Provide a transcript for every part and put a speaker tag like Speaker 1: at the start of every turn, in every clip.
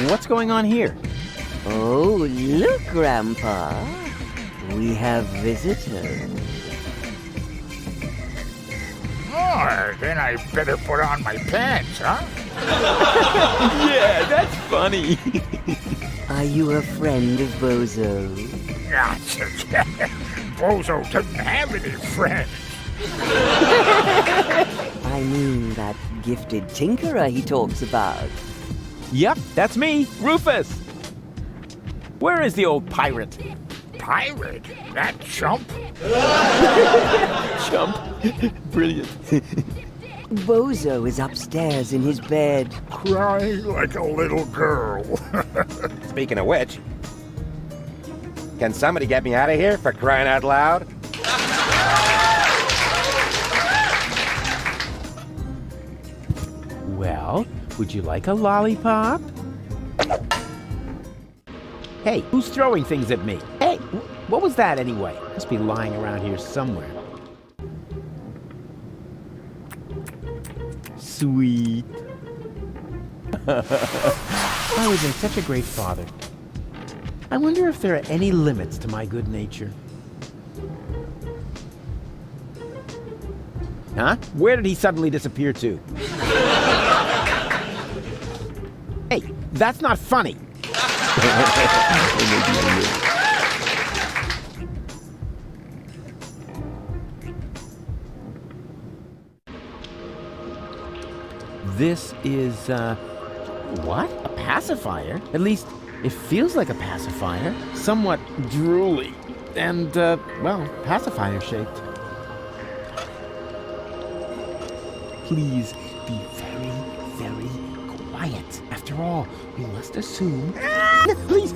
Speaker 1: What's going on here?
Speaker 2: Oh, look, Grandpa. We have visitors.
Speaker 3: Oh, then I better put on my pants, huh?
Speaker 1: Yeah, that's funny.
Speaker 2: Are you a friend of Bozo?
Speaker 3: Bozo doesn't have any friends.
Speaker 2: I mean that gifted tinkerer he talks about.
Speaker 1: Yep, that's me, Rufus. Where is the old pirate?
Speaker 3: Pirate? That chump?
Speaker 1: Chump. Brilliant.
Speaker 2: Bozo is upstairs in his bed.
Speaker 3: Crying like a little girl.
Speaker 4: Speaking of which, can somebody get me out of here for crying out loud?
Speaker 1: Well, would you like a lollipop? Hey, who's throwing things at me? Hey, what was that anyway? Must be lying around here somewhere. Sweet. I was in such a great father. I wonder if there are any limits to my good nature. Huh? Where did he suddenly disappear to? Hey, that's not funny. This is, what? A pacifier? At least, it feels like a pacifier. Somewhat drooly. And, well, pacifier-shaped. Please be very, very quiet. After all, we must assume... Please!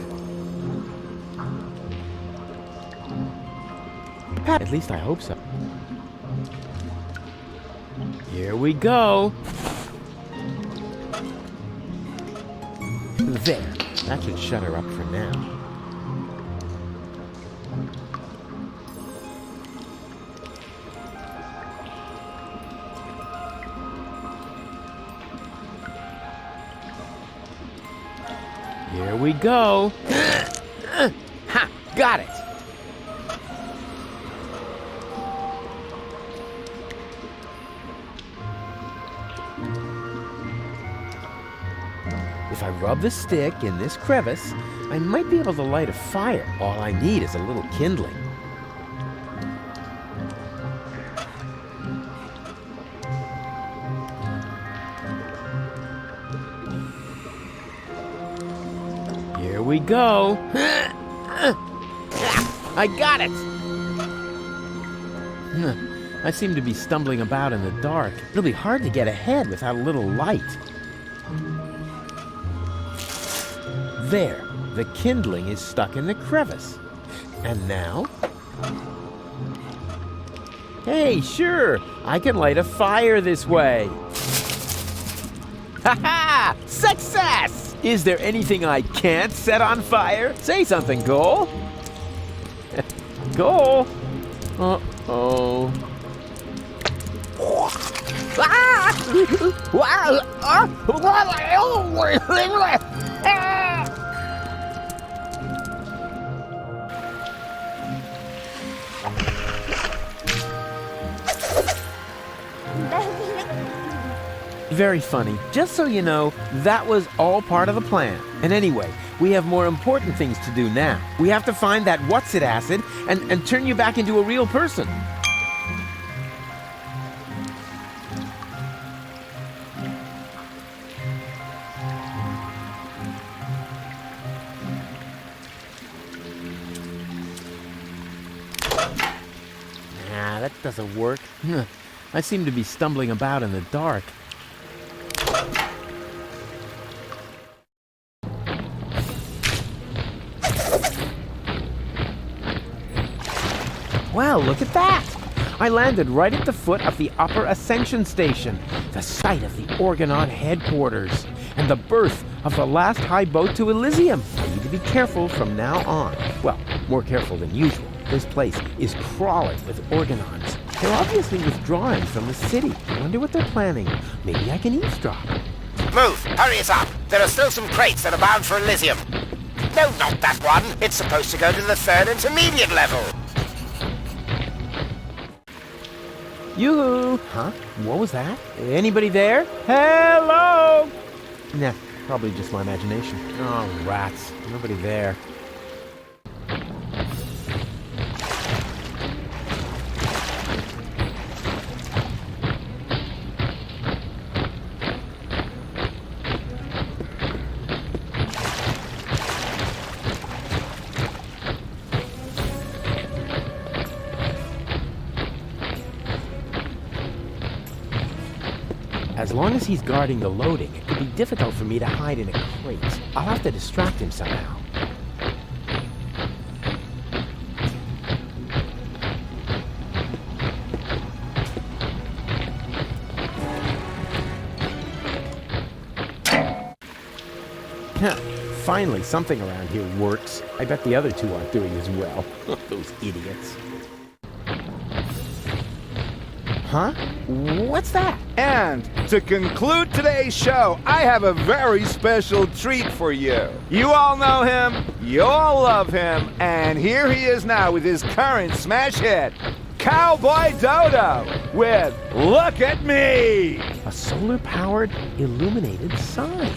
Speaker 1: At least I hope so. Here we go. There. That should shut her up for now. Here we go. Ha! Got it! If I rub the stick in this crevice, I might be able to light a fire. All I need is a little kindling. Here we go. I got it! I seem to be stumbling about in the dark. It'll be hard to get ahead without a little light. There, the kindling is stuck in the crevice. And now? Hey, sure, I can light a fire this way. Ha-ha! Success! Is there anything I can't set on fire? Say something, Cole. Cole? Uh-oh. Very funny. Just so you know, that was all part of the plan. And anyway, we have more important things to do now. We have to find that what's-it acid and turn you back into a real person. Nah, that doesn't work. I seem to be stumbling about in the dark. Well, look at that! I landed right at the foot of the Upper Ascension Station, the site of the Orgonaut headquarters, and the birth of the last high boat to Elysium. I need to be careful from now on. Well, more careful than usual. This place is crawling with Orgonauts. They're obviously withdrawing from the city. I wonder what they're planning. Maybe I can eavesdrop.
Speaker 4: Move! Hurry it up! There are still some crates that are bound for Elysium. No, not that one. It's supposed to go to the 3rd intermediate level.
Speaker 1: Yoo-hoo! Huh? What was that? Anybody there? Hello! Nah, probably just my imagination. Oh, rats. Nobody there. As long as he's guarding the loading, it could be difficult for me to hide in a crate. I'll have to distract him somehow. Finally, something around here works. I bet the other two aren't doing as well. Those idiots. Huh? What's that?
Speaker 5: And to conclude today's show, I have a very special treat for you. You all know him, you all love him, and here he is now with his current smash hit, Cowboy Dodo, with Look at Me!
Speaker 1: A solar-powered, illuminated sign.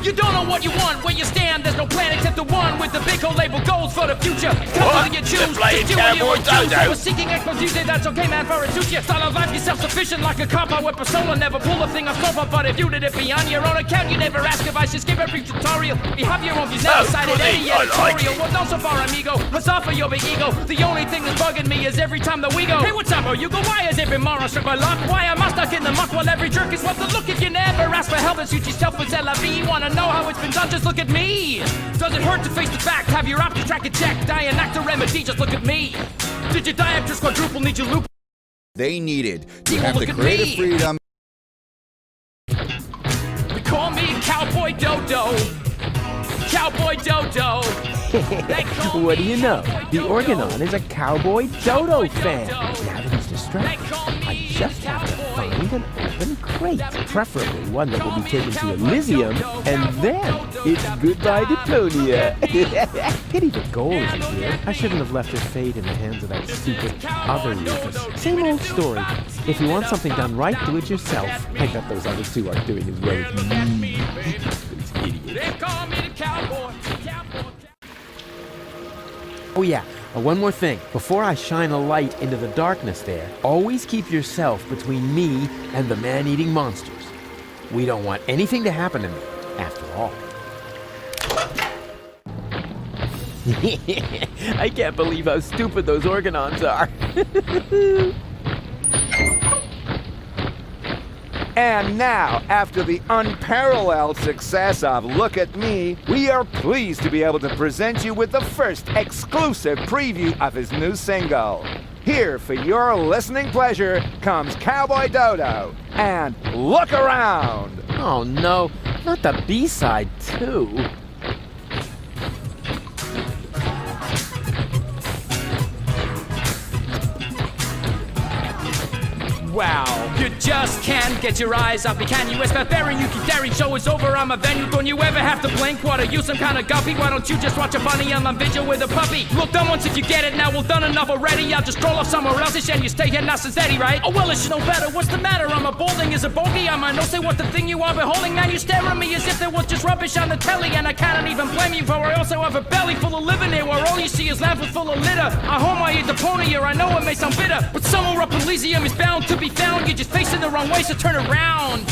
Speaker 6: You don't know what you want, where you stand, there's no plan except the one with the big old label goals for the future. Come you choose,
Speaker 4: playing
Speaker 6: just do what you
Speaker 4: Cowboy
Speaker 6: want to do.
Speaker 4: Dodo.
Speaker 6: So we're seeking exposition, that's okay man, for it suits you. Style of life, you're self-sufficient like a cop out with persona. Never pull a thing off sofa, but if you did it beyond your own account, you never ask if I should skip every tutorial. You have your own views, never cited any editorial. Well, don't so far, amigo, let's offer your big ego. The only thing that's bugging me is every time that we go, hey, what's up, you go, why is every moron struck by luck? Why am I stuck in the muck while every jerk is what the look? If you never ask for help and suit yourself with LV, wanna know how it's been done? Just look at me. Does it hurt to face the fact? Have your options track and checked? I enact a remedy, just look at me. Did your diopters quadruple, need your loop?
Speaker 7: They needed to
Speaker 6: You
Speaker 7: have
Speaker 6: look
Speaker 7: the
Speaker 6: at
Speaker 7: creative
Speaker 6: me.
Speaker 7: freedom.
Speaker 6: They call me Cowboy Dodo. Cowboy Dodo. They call
Speaker 1: What do
Speaker 6: me
Speaker 1: you know?
Speaker 6: Cowboy
Speaker 1: The
Speaker 6: Dodo.
Speaker 1: Organon is a Cowboy Dodo
Speaker 6: Cowboy
Speaker 1: fan.
Speaker 6: Dodo.
Speaker 1: Now that he's distracted, I just have to find an open crate, preferably one that will be taken to Elysium, and then it's goodbye Deponia. Pity the goal isn't here. I shouldn't have left her fate in the hands of that stupid other Rufus. Same old story. If you want something done right, do it yourself. I bet those other two aren't doing as well as me. Those idiots.
Speaker 6: They call me the Cowboy.
Speaker 1: Oh yeah, one more thing. Before I shine a light into the darkness there, always keep yourself between me and the man-eating monsters. We don't want anything to happen to me, after all. I can't believe how stupid those Organons are.
Speaker 5: And now, after the unparalleled success of Look at Me, we are pleased to be able to present you with the first exclusive preview of his new single. Here, for your listening pleasure, comes Cowboy Dodo and Look Around.
Speaker 1: Oh no, not the B-side too.
Speaker 6: Wow, you just can't get your eyes off me, can you? It's barbarian, you keep daring, show is over, I'm a venue. Don't you ever have to blink? What are you, some kind of guppy? Why don't you just watch a funny on video with a puppy? Look, done once if you get it, now well done enough already. I'll just stroll off somewhere else and you stay here nice and steady, right? Oh well, it should know better, what's the matter? I'm a balding is a bogey, I'm a no say what the thing you are beholding. Now you stare at me as if there was just rubbish on the telly. And I cannot even blame you, for I also have a belly full of living here, where all you see is landfill full of litter. I home I eat Deponia, I know it may sound bitter, but somewhere up Elysium is bound to be found. You're just facing the wrong way, so turn around.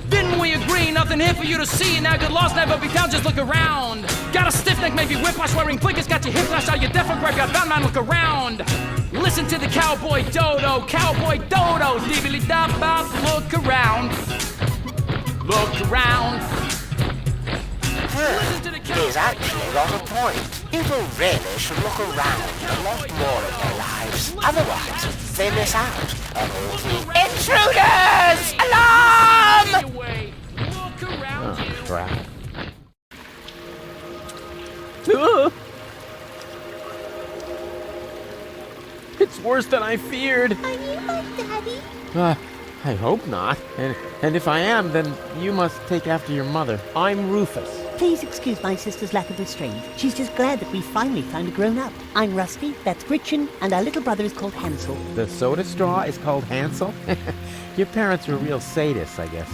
Speaker 6: Didn't we agree? Nothing here for you to see. Now good lost never be found, just look around. Got a stiff neck, maybe whiplash, wearing blinkers, got your hip flash out, your deaf or grab, got bound man, look around. Listen to the Cowboy Dodo, Cowboy Dodo, dibbly da bop, look around. Look around. Listen to the
Speaker 4: He's actually got a point. People really should look around a lot more in their lives. Otherwise, they miss out on all the intruders! Alarm!
Speaker 6: Look around.
Speaker 1: Oh, crap. It's worse than I feared.
Speaker 8: Are you my daddy?
Speaker 1: I hope not. And if I am, then you must take after your mother. I'm Rufus.
Speaker 8: Please excuse my sister's lack of restraint. She's just glad that we finally found a grown-up. I'm Rusty, that's Gretchen, and our little brother is called Hansel.
Speaker 1: The soda straw is called Hansel? Your parents were real sadists, I guess.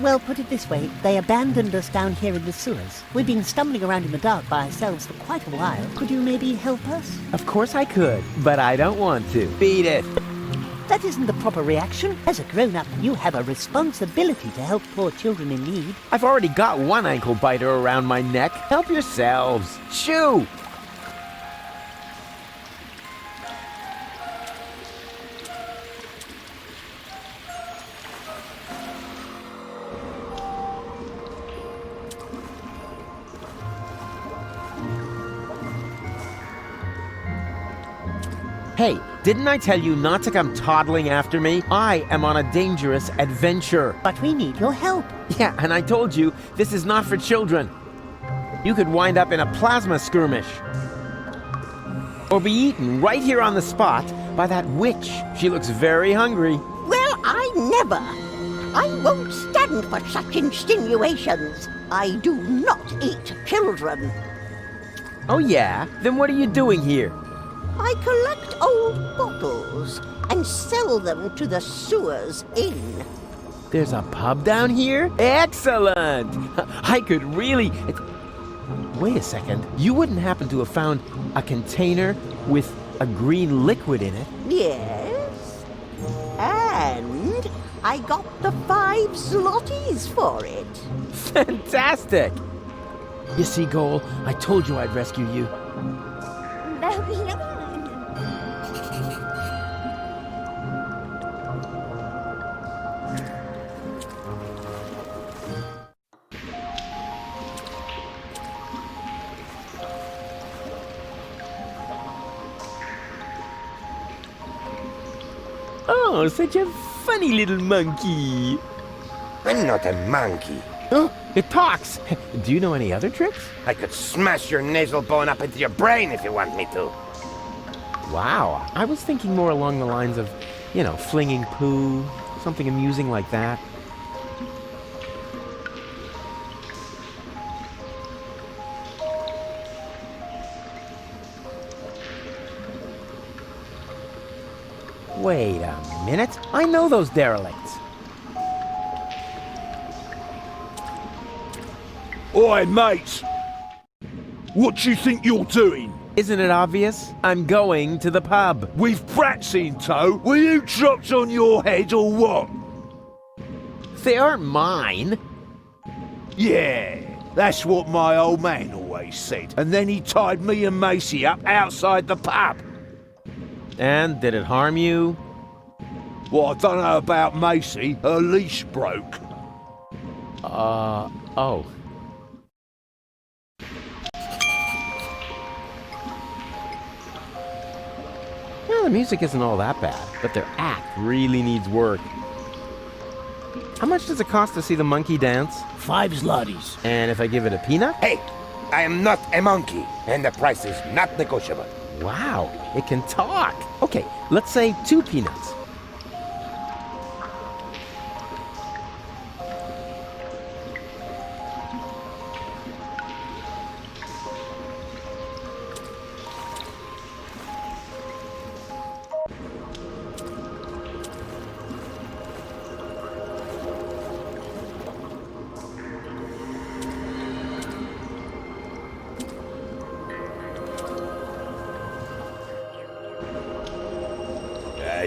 Speaker 8: Well, put it this way, they abandoned us down here in the sewers. We've been stumbling around in the dark by ourselves for quite a while. Could you maybe help us?
Speaker 1: Of course I could, but I don't want to. Beat it.
Speaker 8: That isn't the proper reaction. As a grown-up, you have a responsibility to help poor children in need.
Speaker 1: I've already got one ankle biter around my neck. Help yourselves. Shoo! Hey, didn't I tell you not to come toddling after me? I am on a dangerous adventure.
Speaker 8: But we need your help.
Speaker 1: Yeah, and I told you, this is not for children. You could wind up in a plasma skirmish. Or be eaten right here on the spot by that witch. She looks very hungry.
Speaker 9: Well, I never. I won't stand for such insinuations. I do not eat children.
Speaker 1: Oh yeah? Then what are you doing here?
Speaker 9: I collect old bottles and sell them to the sewers inn.
Speaker 1: There's a pub down here? Excellent! I could really... Wait a second. You wouldn't happen to have found a container with a green liquid in it?
Speaker 9: Yes. And I got the 5 zlotys for it.
Speaker 1: Fantastic! You see, Goal, I told you I'd rescue you. Oh, such a funny little monkey.
Speaker 10: I'm not a monkey.
Speaker 1: Oh, it talks. Do you know any other tricks?
Speaker 10: I could smash your nasal bone up into your brain if you want me to.
Speaker 1: Wow, I was thinking more along the lines of, flinging poo, something amusing like that. Wait a minute, I know those derelicts.
Speaker 11: Oi, mate! What do you think you're doing?
Speaker 1: Isn't it obvious? I'm going to the pub.
Speaker 11: With brats in tow? Were you dropped on your head or what?
Speaker 1: They aren't mine.
Speaker 11: Yeah, that's what my old man always said. And then he tied me and Macy up outside the pub.
Speaker 1: And did it harm you?
Speaker 11: Well, I don't know about Macy. Her leash broke.
Speaker 1: Oh. Well, the music isn't all that bad, but their act really needs work. How much does it cost to see the monkey dance?
Speaker 12: 5 zlotys.
Speaker 1: And if I give it a peanut?
Speaker 10: Hey, I am not a monkey, and the price is not negotiable.
Speaker 1: Wow, it can talk. Okay, let's say 2 peanuts.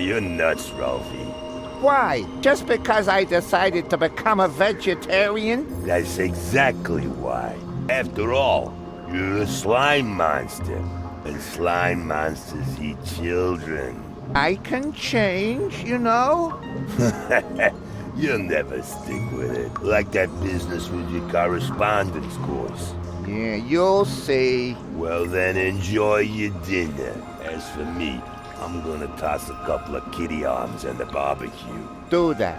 Speaker 10: You're nuts, Ralphie.
Speaker 5: Why? Just because I decided to become a vegetarian?
Speaker 10: That's exactly why. After all, you're a slime monster, and slime monsters eat children.
Speaker 5: I can change, you know?
Speaker 10: You'll never stick with it, like that business with your correspondence course.
Speaker 5: Yeah, you'll see.
Speaker 10: Well, then enjoy your dinner. As for me, I'm gonna toss a couple of kitty arms on the barbecue.
Speaker 5: Do that.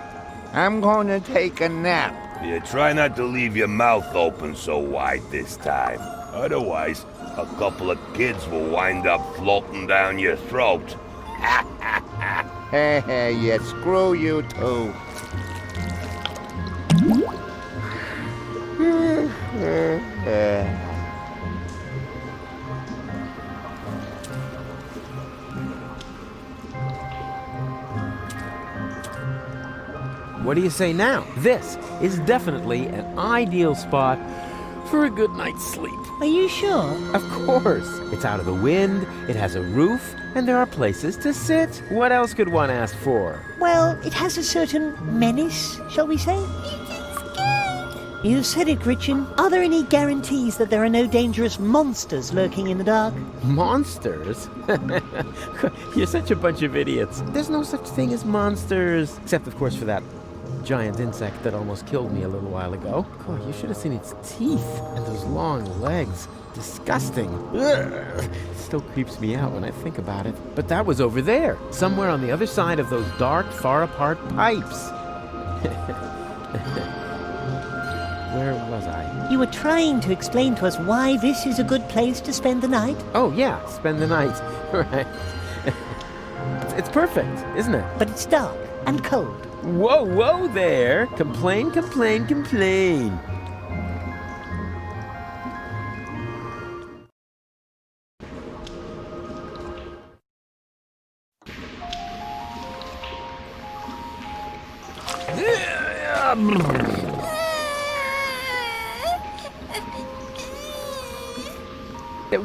Speaker 5: I'm gonna take a nap.
Speaker 10: Yeah, try not to leave your mouth open so wide this time. Otherwise, a couple of kids will wind up floating down your throat.
Speaker 11: Hey, yeah, screw you too.
Speaker 1: What do you say now? This is definitely an ideal spot for a good night's sleep.
Speaker 8: Are you sure?
Speaker 1: Of course. It's out of the wind, it has a roof, and there are places to sit. What else could one ask for?
Speaker 8: Well, it has a certain menace, shall we say? You said it, Gretchen. Are there any guarantees that there are no dangerous monsters lurking in the dark?
Speaker 1: Monsters? You're such a bunch of idiots. There's no such thing as monsters. Except, of course, for that giant insect that almost killed me a little while ago. Oh, you should have seen its teeth and those long legs. Disgusting. Ugh. Still creeps me out when I think about it. But that was over there, somewhere on the other side of those dark, far-apart pipes. Where was I?
Speaker 8: You were trying to explain to us why this is a good place to spend the night?
Speaker 1: Oh, yeah, spend the night. Right. It's perfect, isn't it?
Speaker 8: But it's dark and cold.
Speaker 1: Whoa, whoa there! Complain, complain, complain.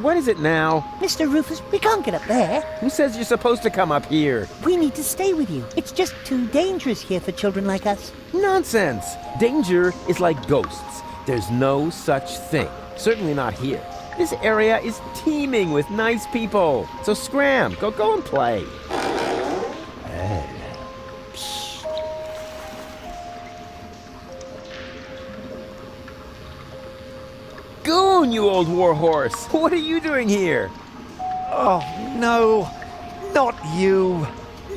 Speaker 1: What is it now?
Speaker 8: Mr. Rufus, we can't get up there.
Speaker 1: Who says you're supposed to come up here?
Speaker 8: We need to stay with you. It's just too dangerous here for children like us.
Speaker 1: Nonsense! Danger is like ghosts. There's no such thing. Certainly not here. This area is teeming with nice people. So scram, go and play. Goon, you old warhorse! What are you doing here?
Speaker 11: Oh, no. Not you.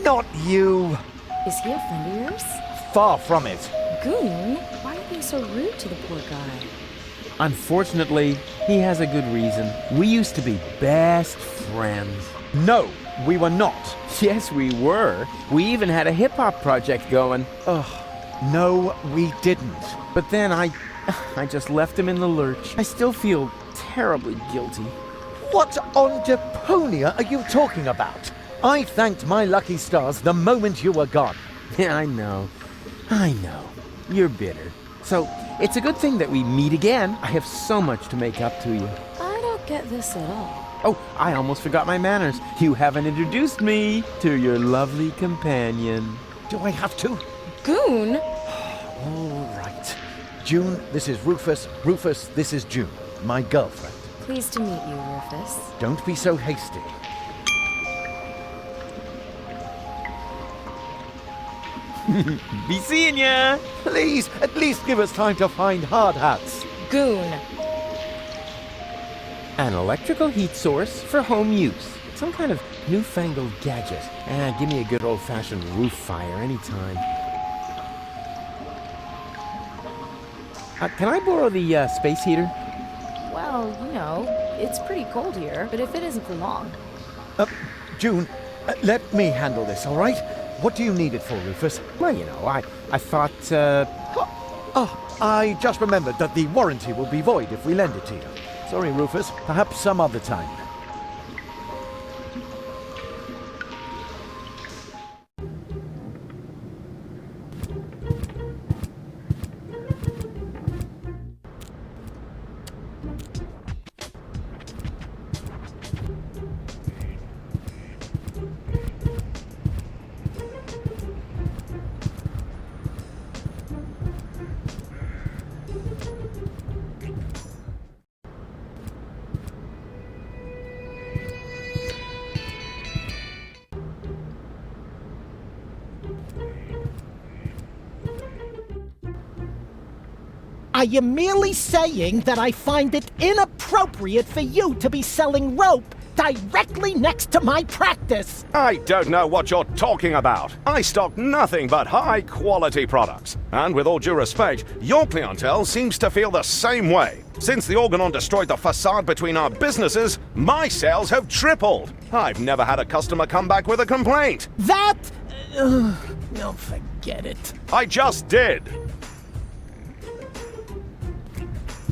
Speaker 11: Not you.
Speaker 12: Is he a friend of yours?
Speaker 11: Far from it.
Speaker 12: Goon? Why are you being so rude to the poor guy?
Speaker 1: Unfortunately, he has a good reason. We used to be best friends.
Speaker 11: No, we were not.
Speaker 1: Yes, we were. We even had a hip-hop project going.
Speaker 11: Ugh. No, we didn't.
Speaker 1: But then I just left him in the lurch. I still feel terribly guilty.
Speaker 11: What on Deponia are you talking about? I thanked my lucky stars the moment you were gone.
Speaker 1: Yeah, I know. You're bitter. So, it's a good thing that we meet again. I have so much to make up to you.
Speaker 12: I don't get this at all.
Speaker 1: Oh, I almost forgot my manners. You haven't introduced me to your lovely companion.
Speaker 11: Do I have to?
Speaker 12: Goon?
Speaker 11: All right. June, this is Rufus. Rufus, this is June, my girlfriend.
Speaker 12: Pleased to meet you, Rufus.
Speaker 11: Don't be so hasty.
Speaker 1: Be seeing ya!
Speaker 11: Please, at least give us time to find hard hats.
Speaker 12: Goon.
Speaker 1: An electrical heat source for home use. Some kind of newfangled gadget. Give me a good old-fashioned roof fire anytime. Can I borrow the space heater?
Speaker 12: Well, you know, it's pretty cold here, but if it isn't for long.
Speaker 11: June, let me handle this, all right? What do you need it for, Rufus?
Speaker 1: Well, you know, I thought,
Speaker 11: I just remembered that the warranty will be void if we lend it to you. Sorry, Rufus. Perhaps some other time.
Speaker 8: I am merely saying that I find it inappropriate for you to be selling rope directly next to my practice.
Speaker 13: I don't know what you're talking about. I stock nothing but high-quality products. And with all due respect, your clientele seems to feel the same way. Since the Organon destroyed the facade between our businesses, my sales have tripled. I've never had a customer come back with a complaint.
Speaker 8: That... no, forget it.
Speaker 13: I just did.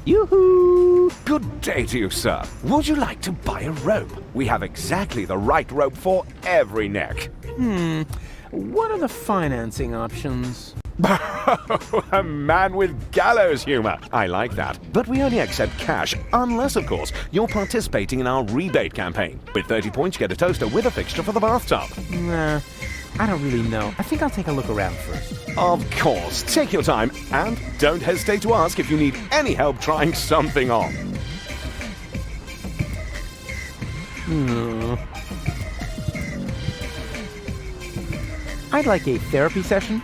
Speaker 5: Yoo-hoo! Good day to you, sir. Would you like to buy a rope? We have exactly the right rope for every neck.
Speaker 1: What are the financing options?
Speaker 13: A man with gallows humor. I like that. But we only accept cash, unless, of course, you're participating in our rebate campaign. With 30 points, you get a toaster with a fixture for the bathtub.
Speaker 1: Nah, I don't really know. I think I'll take a look around first.
Speaker 13: Of course. Take your time, and don't hesitate to ask if you need any help trying something on.
Speaker 1: I'd like a therapy session.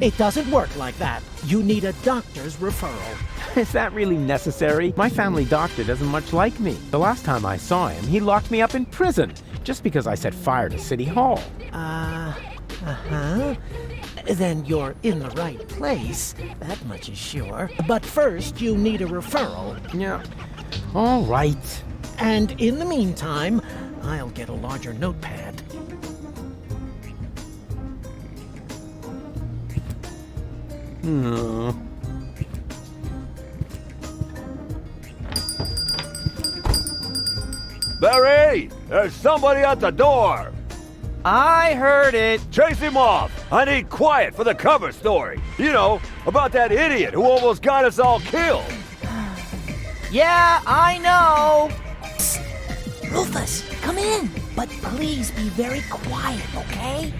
Speaker 8: It doesn't work like that. You need a doctor's referral.
Speaker 1: Is that really necessary? My family doctor doesn't much like me. The last time I saw him, he locked me up in prison just because I set fire to City Hall.
Speaker 8: Then you're in the right place. That much is sure. But first, you need a referral.
Speaker 1: Yeah. All right.
Speaker 8: And in the meantime, I'll get a larger notepad.
Speaker 11: Barry! There's somebody at the door!
Speaker 6: I heard it.
Speaker 11: Chase him off! I need quiet for the cover story. You know, about that idiot who almost got us all killed.
Speaker 6: Yeah, I know.
Speaker 8: Rufus, come in. But please be very quiet, okay?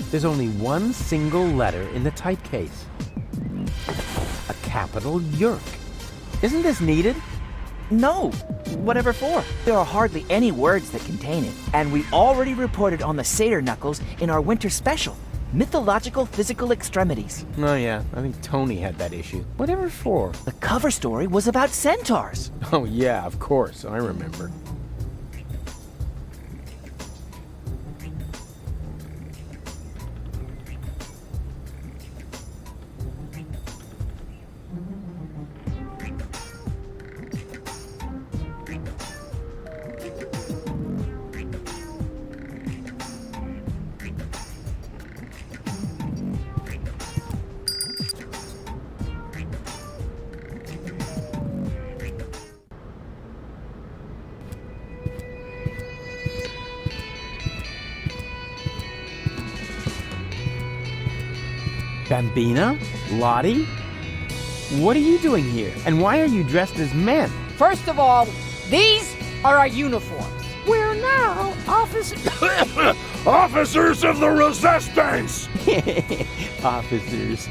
Speaker 1: There's only one single letter in the typecase. A capital Yerk. Isn't this needed?
Speaker 14: No. Whatever for? There are hardly any words that contain it, and we already reported on the satyr knuckles in our winter special. Mythological physical extremities.
Speaker 1: Oh yeah, I think Tony had that issue. Whatever for?
Speaker 14: The cover story was about centaurs.
Speaker 1: Oh yeah, of course, I remember. Bambina? Lottie? What are you doing here? And why are you dressed as men?
Speaker 15: First of all, these are our uniforms.
Speaker 9: We're now officers.
Speaker 11: Officers of the Resistance!
Speaker 1: Officers.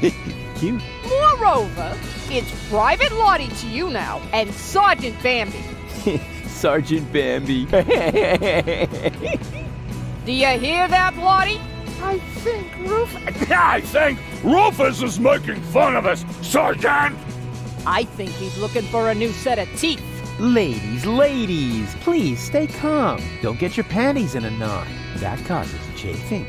Speaker 1: Cute.
Speaker 15: Moreover, it's Private Lottie to you now, and Sergeant Bambi.
Speaker 1: Sergeant Bambi.
Speaker 15: Do you hear that, Lottie?
Speaker 9: I think
Speaker 11: Rufus is making fun of us, Sergeant!
Speaker 15: I think he's looking for a new set of teeth.
Speaker 1: Ladies, please stay calm. Don't get your panties in a knot. That causes chafing.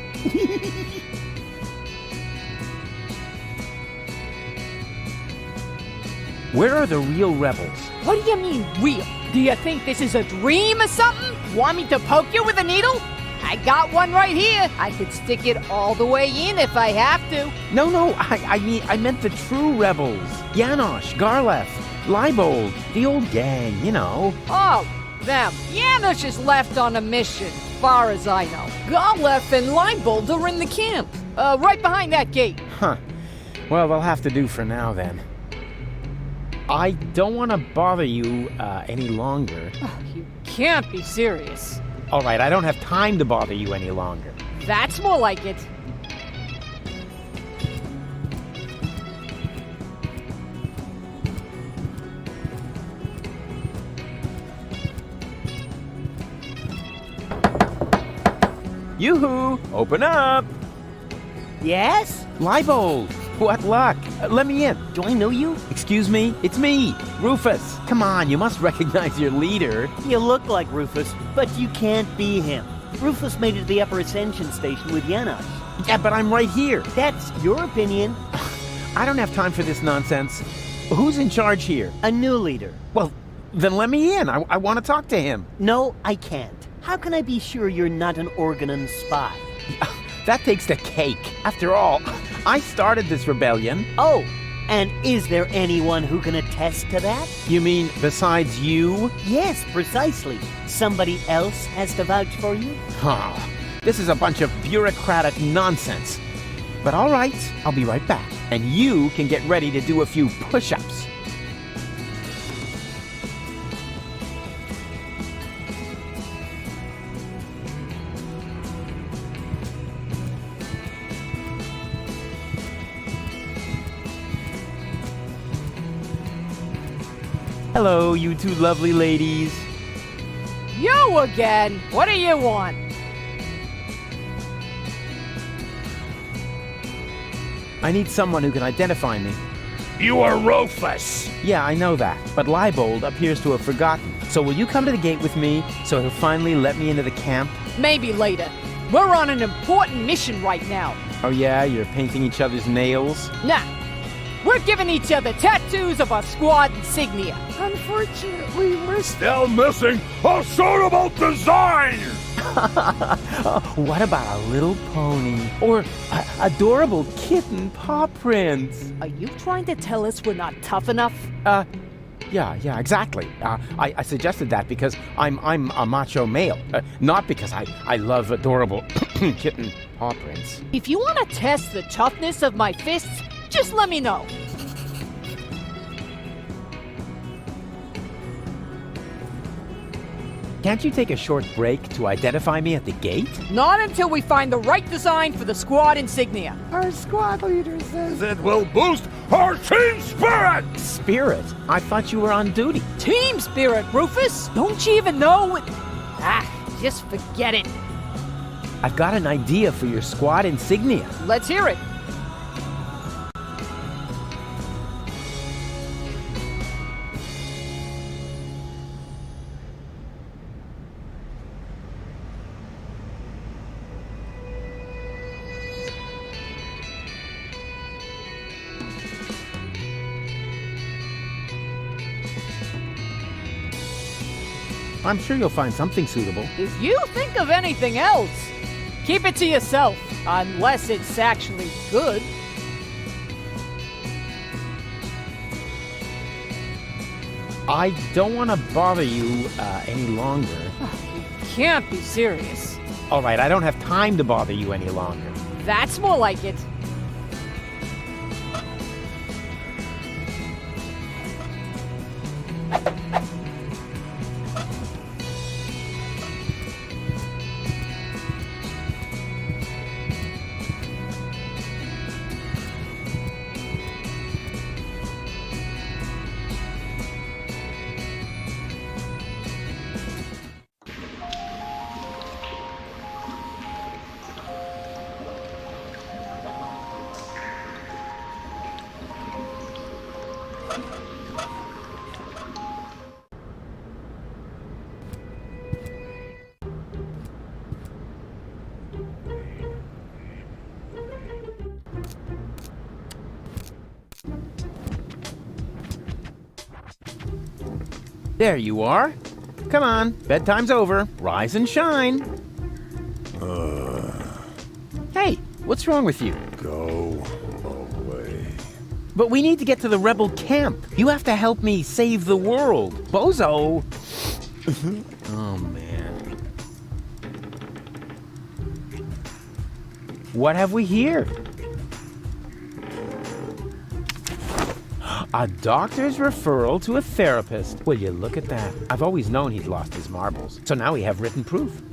Speaker 1: Where are the real rebels?
Speaker 15: What do you mean, real? Do you think this is a dream or something? Want me to poke you with a needle? I got one right here. I could stick it all the way in if I have to.
Speaker 1: No, I meant the true rebels. Janosch, Garlef, Leibold, the old gang, you know.
Speaker 15: Oh, them. Janosch is left on a mission, far as I know. Garlef and Leibold are in the camp, right behind that gate.
Speaker 1: Huh. Well, they'll have to do for now, then. I don't want to bother you any longer.
Speaker 15: Oh, you can't be serious.
Speaker 1: All right, I don't have time to bother you any longer.
Speaker 15: That's more like it.
Speaker 1: Yoo-hoo! Open up!
Speaker 8: Yes?
Speaker 1: Leibold! What luck? Let me in.
Speaker 8: Do I know you?
Speaker 1: Excuse me? It's me, Rufus. Come on, you must recognize your leader.
Speaker 8: You look like Rufus, but you can't be him. Rufus made it to the Upper Ascension Station with Yanos.
Speaker 1: Yeah, but I'm right here.
Speaker 8: That's your opinion.
Speaker 1: I don't have time for this nonsense. Who's in charge here?
Speaker 8: A new leader.
Speaker 1: Well, then let me in. I want to talk to him.
Speaker 8: No, I can't. How can I be sure you're not an Organon spy?
Speaker 1: That takes the cake. After all, I started this rebellion.
Speaker 8: Oh, and is there anyone who can attest to that?
Speaker 1: You mean besides you?
Speaker 8: Yes, precisely. Somebody else has to vouch for you?
Speaker 1: Huh. This is a bunch of bureaucratic nonsense. But all right, I'll be right back. And you can get ready to do a few push-ups. Hello, you two lovely ladies.
Speaker 15: You again? What do you want?
Speaker 1: I need someone who can identify me.
Speaker 11: You are Rufus!
Speaker 1: Yeah, I know that, but Leibold appears to have forgotten. So will you come to the gate with me so he'll finally let me into the camp?
Speaker 15: Maybe later. We're on an important mission right now.
Speaker 1: Oh yeah, you're painting each other's nails?
Speaker 15: Nah. We're giving each other tattoos of our squad insignia.
Speaker 11: Unfortunately, we're still missing a suitable design!
Speaker 1: What about a little pony? Or adorable kitten paw prints?
Speaker 15: Are you trying to tell us we're not tough enough?
Speaker 1: Yeah, exactly. I suggested that because I'm a macho male, not because I love adorable kitten paw prints.
Speaker 15: If you want to test the toughness of my fists, just let me know.
Speaker 1: Can't you take a short break to identify me at the gate?
Speaker 15: Not until we find the right design for the squad insignia.
Speaker 11: Our squad leader says it will boost our team spirit!
Speaker 1: Spirit? I thought you were on duty.
Speaker 15: Team spirit, Rufus! Don't you even know what... just forget it.
Speaker 1: I've got an idea for your squad insignia.
Speaker 15: Let's hear it.
Speaker 1: I'm sure you'll find something suitable.
Speaker 15: If you think of anything else, keep it to yourself, unless it's actually good.
Speaker 1: I don't want to bother you any longer.
Speaker 15: You can't be serious.
Speaker 1: All right, I don't have time to bother you any longer.
Speaker 15: That's more like it.
Speaker 1: There you are. Come on, bedtime's over. Rise and shine. Hey, what's wrong with you?
Speaker 10: Go away.
Speaker 1: But we need to get to the rebel camp. You have to help me save the world. Bozo! Oh, man. What have we here? A doctor's referral to a therapist. Will you look at that? I've always known he'd lost his marbles, so now we have written proof.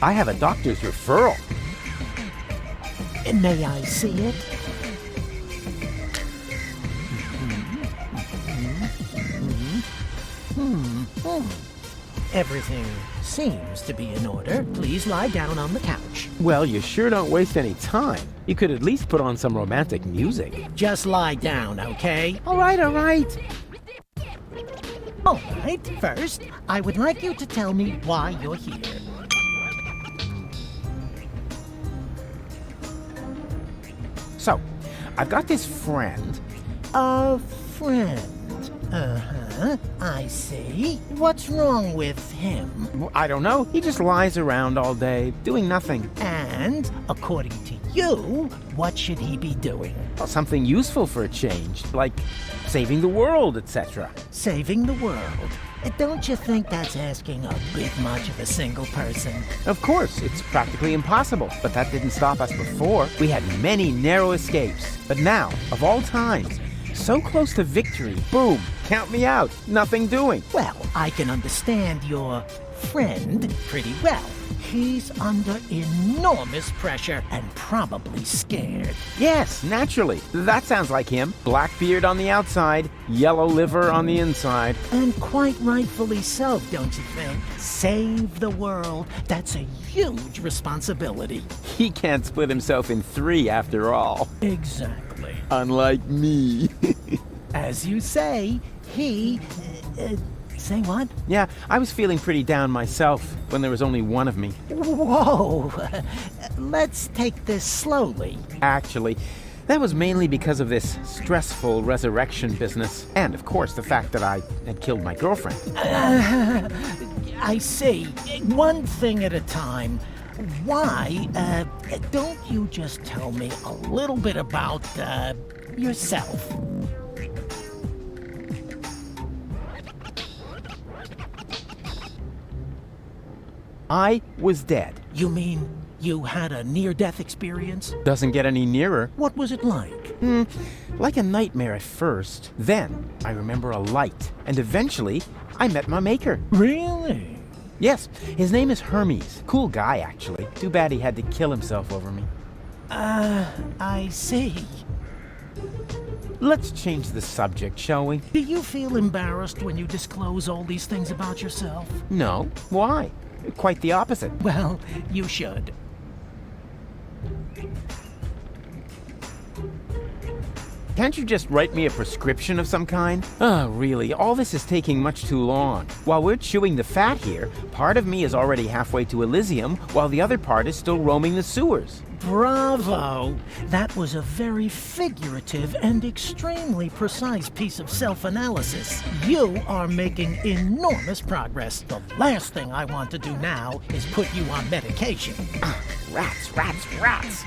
Speaker 1: I have a doctor's referral.
Speaker 8: May I see it? Everything seems to be in order. Please lie down on the couch.
Speaker 1: Well, you sure don't waste any time. You could at least put on some romantic music.
Speaker 8: Just lie down, okay?
Speaker 1: All right, all right.
Speaker 8: All right, first, I would like you to tell me why you're here.
Speaker 1: So, I've got this friend.
Speaker 8: A friend. Uh-huh, I see. What's wrong with him?
Speaker 1: I don't know. He just lies around all day, doing nothing.
Speaker 8: And, according to you, what should he be doing?
Speaker 1: Well, something useful for a change, like saving the world, etc.
Speaker 8: Saving the world? Don't you think that's asking a bit much of a single person?
Speaker 1: Of course, it's practically impossible, but that didn't stop us before. We had many narrow escapes. But now, of all times, so close to victory, boom, count me out, nothing doing.
Speaker 8: Well, I can understand your friend pretty well. He's under enormous pressure and probably scared.
Speaker 1: Yes, naturally. That sounds like him. Black beard on the outside, yellow liver on the inside.
Speaker 8: And quite rightfully so, don't you think? Save the world. That's a huge responsibility.
Speaker 1: He can't split himself in three after all.
Speaker 8: Exactly.
Speaker 1: Unlike me.
Speaker 8: As you say, he... say what?
Speaker 1: Yeah, I was feeling pretty down myself when there was only one of me.
Speaker 8: Whoa! Let's take this slowly.
Speaker 1: Actually, that was mainly because of this stressful resurrection business. And, of course, the fact that I had killed my girlfriend.
Speaker 8: I see. One thing at a time. Why, don't you just tell me a little bit about, yourself?
Speaker 1: I was dead.
Speaker 8: You mean you had a near-death experience?
Speaker 1: Doesn't get any nearer.
Speaker 8: What was it like?
Speaker 1: Like a nightmare at first. Then, I remember a light. And eventually, I met my maker.
Speaker 8: Really?
Speaker 1: Yes, his name is Hermes. Cool guy, actually. Too bad he had to kill himself over me.
Speaker 8: I see.
Speaker 1: Let's change the subject, shall we?
Speaker 8: Do you feel embarrassed when you disclose all these things about yourself?
Speaker 1: No. Why? Quite the opposite.
Speaker 8: Well, you should.
Speaker 1: Can't you just write me a prescription of some kind? Oh, really, all this is taking much too long. While we're chewing the fat here, part of me is already halfway to Elysium, while the other part is still roaming the sewers.
Speaker 8: Bravo! That was a very figurative and extremely precise piece of self-analysis. You are making enormous progress. The last thing I want to do now is put you on medication.
Speaker 1: Rats, rats, rats!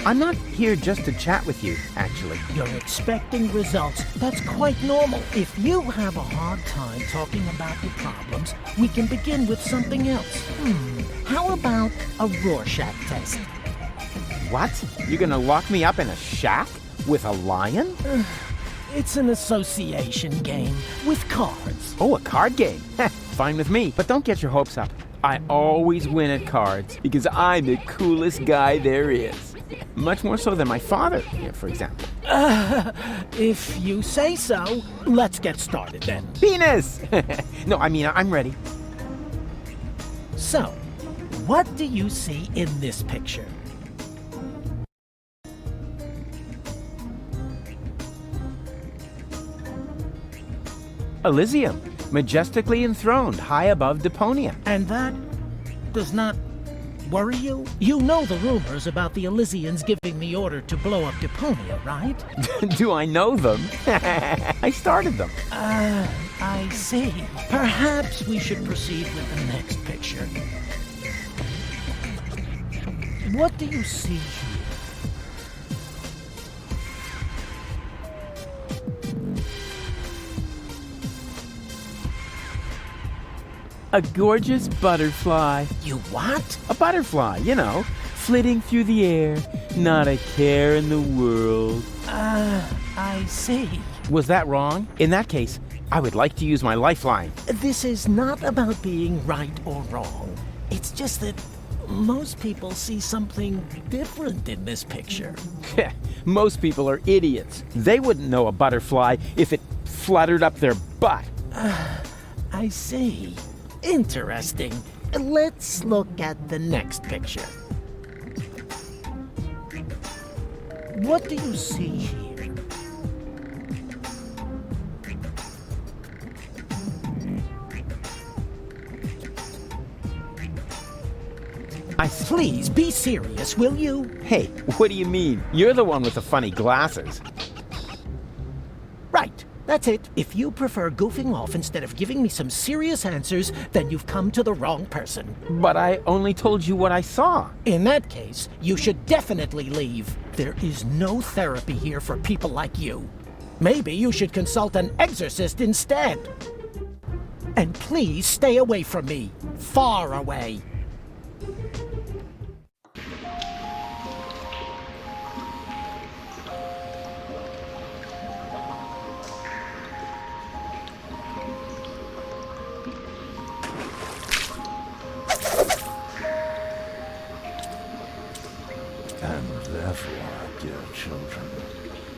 Speaker 1: I'm not here just to chat with you, actually.
Speaker 8: You're expecting results. That's quite normal. If you have a hard time talking about your problems, we can begin with something else. How about a Rorschach test?
Speaker 1: What? You're gonna lock me up in a shack? With a lion?
Speaker 8: It's an association game with cards.
Speaker 1: Oh, a card game? Fine with me, but don't get your hopes up. I always win at cards because I'm the coolest guy there is. Much more so than my father, for example.
Speaker 8: If you say so, let's get started then.
Speaker 1: Penis! No, I mean, I'm ready.
Speaker 8: So, what do you see in this picture?
Speaker 1: Elysium, majestically enthroned high above Deponia.
Speaker 8: And that does not worry you? You know the rumors about the Elysians giving the order to blow up Deponia, right?
Speaker 1: Do I know them? I started them.
Speaker 8: I see. Perhaps we should proceed with the next picture. What do you see here?
Speaker 1: A gorgeous butterfly.
Speaker 8: You what?
Speaker 1: A butterfly, you know, flitting through the air, not a care in the world.
Speaker 8: I see.
Speaker 1: Was that wrong? In that case, I would like to use my lifeline.
Speaker 8: This is not about being right or wrong. It's just that most people see something different in this picture.
Speaker 1: Most people are idiots. They wouldn't know a butterfly if it fluttered up their butt.
Speaker 8: I see. Interesting. Let's look at the next picture. What do you see here? Please, be serious, will you?
Speaker 1: Hey, what do you mean? You're the one with the funny glasses.
Speaker 8: Right, that's it. If you prefer goofing off instead of giving me some serious answers, then you've come to the wrong person.
Speaker 1: But I only told you what I saw.
Speaker 8: In that case, you should definitely leave. There is no therapy here for people like you. Maybe you should consult an exorcist instead. And please stay away from me. Far away.
Speaker 11: Dear children,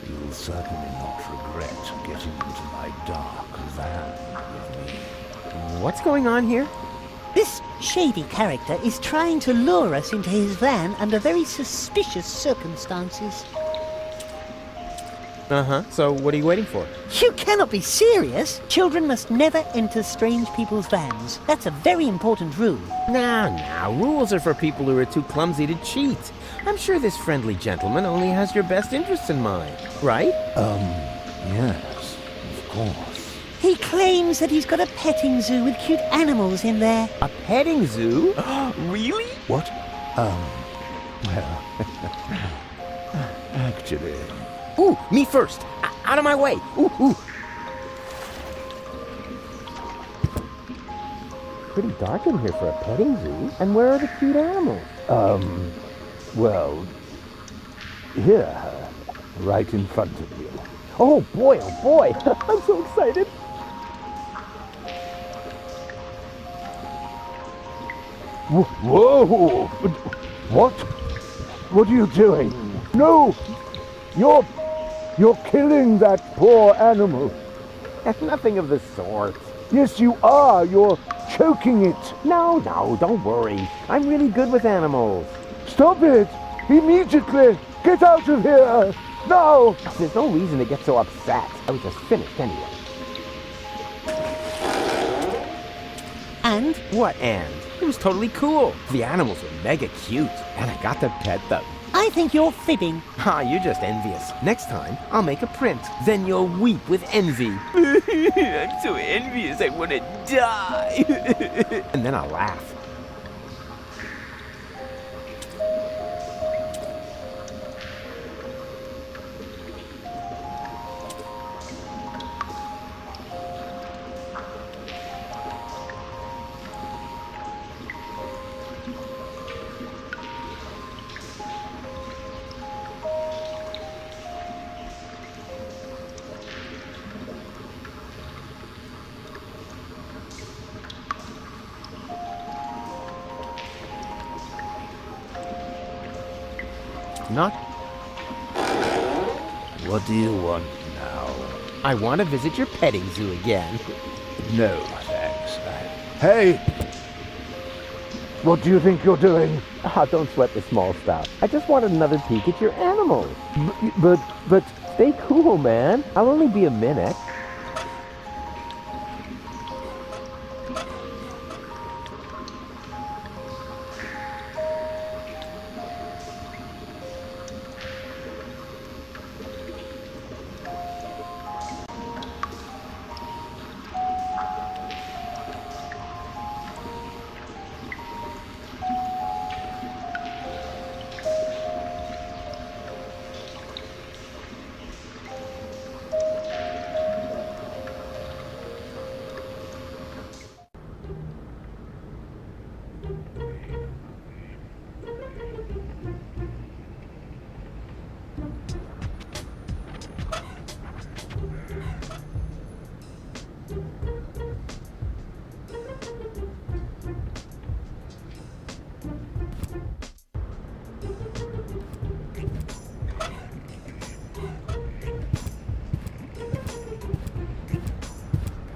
Speaker 11: you'll certainly not regret getting into my dark van with me.
Speaker 1: What's going on here?
Speaker 16: This shady character is trying to lure us into his van under very suspicious circumstances.
Speaker 1: So what are you waiting for?
Speaker 16: You cannot be serious. Children must never enter strange people's vans. That's a very important rule.
Speaker 1: Now, rules are for people who are too clumsy to cheat. I'm sure this friendly gentleman only has your best interests in mind, right?
Speaker 11: Yes, of course.
Speaker 16: He claims that he's got a petting zoo with cute animals in there.
Speaker 1: A petting zoo? Really?
Speaker 11: What? Well, actually...
Speaker 1: Ooh, me first! Out of my way! Ooh! Pretty dark in here for a petting zoo. And where are the cute animals?
Speaker 11: Well, here, right in front of you.
Speaker 1: Oh boy! I'm so excited!
Speaker 11: Whoa! What? What are you doing? No! You're killing that poor animal.
Speaker 1: Nothing of the sort.
Speaker 11: Yes, you are. You're choking it.
Speaker 1: No, don't worry. I'm really good with animals.
Speaker 11: Stop it! Immediately! Get out of here! Now!
Speaker 1: There's no reason to get so upset. I was just finished anyway.
Speaker 16: And?
Speaker 1: What and? It was totally cool. The animals were mega cute, and I got to pet them.
Speaker 16: I think you're fibbing.
Speaker 1: You're just envious. Next time, I'll make a print. Then you'll weep with envy. I'm so envious, I want to die. And then I'll laugh. Not.
Speaker 11: What do you want now?
Speaker 1: I want to visit your petting zoo again.
Speaker 11: No, thanks. Hey! What do you think you're doing?
Speaker 1: Don't sweat the small stuff. I just wanted another peek at your animals.
Speaker 11: But...
Speaker 1: Stay cool, man. I'll only be a minute.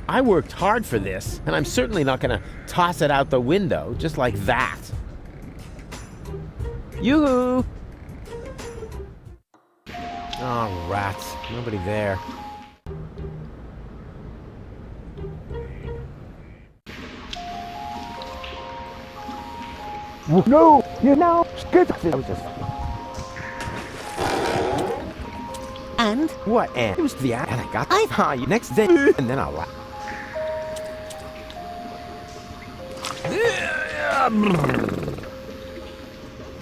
Speaker 1: I worked hard for this, and I'm certainly not gonna toss it out the window just like that. Yoo-hoo! Oh, rats. Nobody there.
Speaker 11: No, you know, get I was just.
Speaker 16: And?
Speaker 1: What, and? It was the and I got you next day, and then I'll laugh.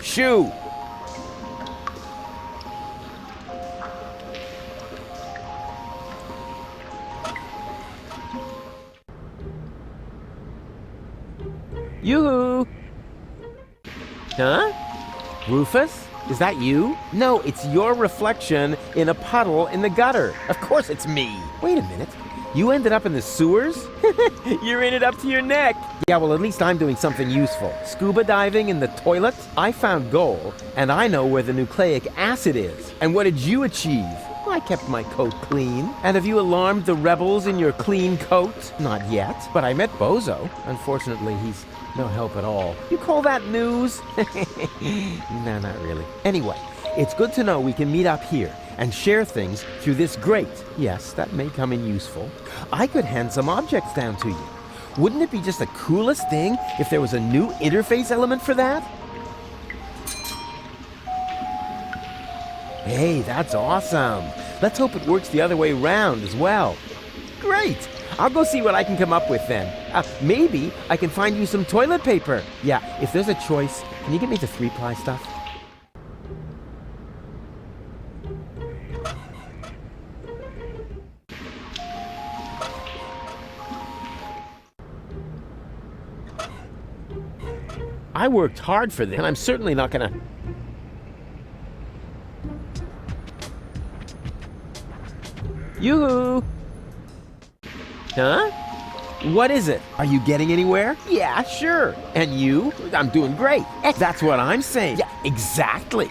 Speaker 1: Shoo! Yoo-hoo! Huh? Rufus? Is that you? No, it's your reflection in a puddle in the gutter. Of course it's me. Wait a minute. You ended up in the sewers? You're in it up to your neck. Yeah, well, at least I'm doing something useful. Scuba diving in the toilet? I found gold, and I know where the nucleic acid is. And what did you achieve? I kept my coat clean. And have you alarmed the rebels in your clean coat? Not yet, but I met Bozo. Unfortunately, he's no help at all. You call that news? No, not really. Anyway, it's good to know we can meet up here and share things through this grate. Yes, that may come in useful. I could hand some objects down to you. Wouldn't it be just the coolest thing if there was a new interface element for that? Hey, that's awesome. Let's hope it works the other way around as well. Great. I'll go see what I can come up with then. Maybe I can find you some toilet paper. Yeah, if there's a choice, can you get me the 3-ply stuff? I worked hard for this, and I'm certainly not gonna... Yoo-hoo! Huh? What is it? Are you getting anywhere? Yeah, sure. And you? I'm doing great. That's what I'm saying. Yeah, exactly.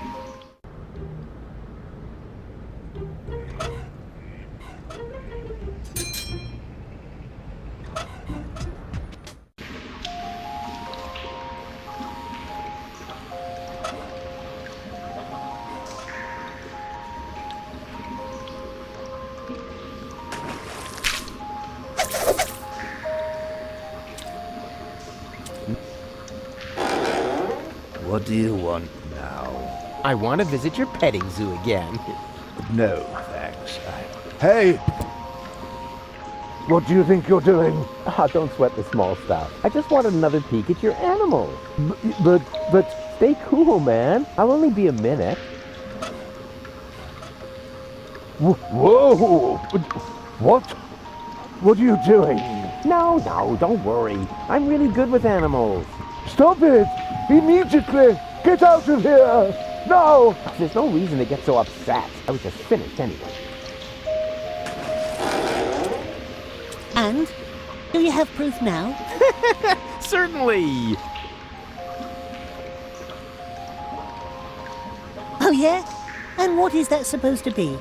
Speaker 11: What do you want now?
Speaker 1: I want to visit your petting zoo again.
Speaker 11: No, thanks. Hey! What do you think you're doing?
Speaker 1: Don't sweat the small stuff. I just wanted another peek at your animals.
Speaker 11: But...
Speaker 1: Stay cool, man. I'll only be a minute.
Speaker 11: Whoa! What? What are you doing?
Speaker 1: No, don't worry. I'm really good with animals.
Speaker 11: Stop it! Immediately! Get out of here! Now!
Speaker 1: There's no reason to get so upset. I was just finished anyway.
Speaker 16: And? Do you have proof now?
Speaker 1: Certainly!
Speaker 16: Oh yeah? And what is that supposed to be?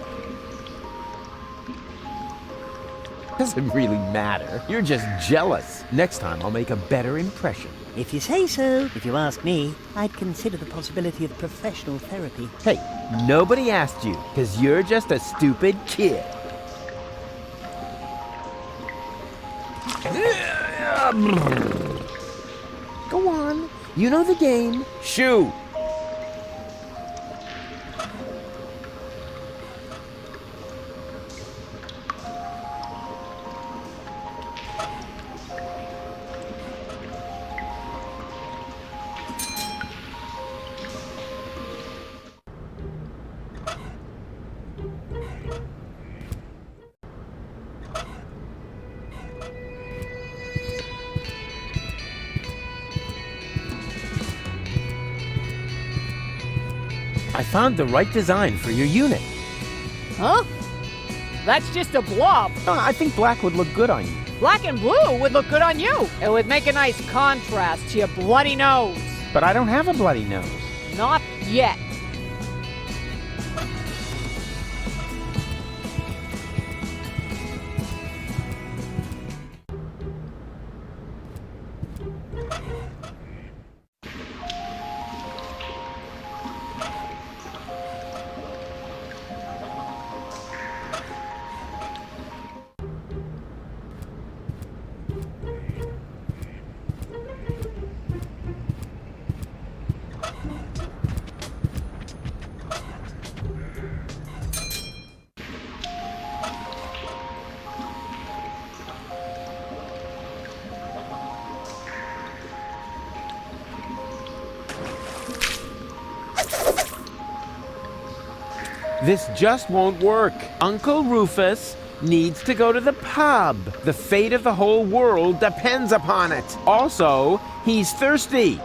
Speaker 1: Doesn't really matter. You're just jealous. Next time I'll make a better impression.
Speaker 16: If you say so. If you ask me, I'd consider the possibility of professional therapy.
Speaker 1: Hey, nobody asked you, because you're just a stupid kid. Go on. You know the game. Shoo! I found the right design for your unit.
Speaker 15: Huh? That's just a blob.
Speaker 1: I think black would look good on you.
Speaker 15: Black and blue would look good on you. It would make a nice contrast to your bloody nose.
Speaker 1: But I don't have a bloody nose.
Speaker 15: Not yet.
Speaker 1: This just won't work. Uncle Rufus needs to go to the pub. The fate of the whole world depends upon it. Also, he's thirsty.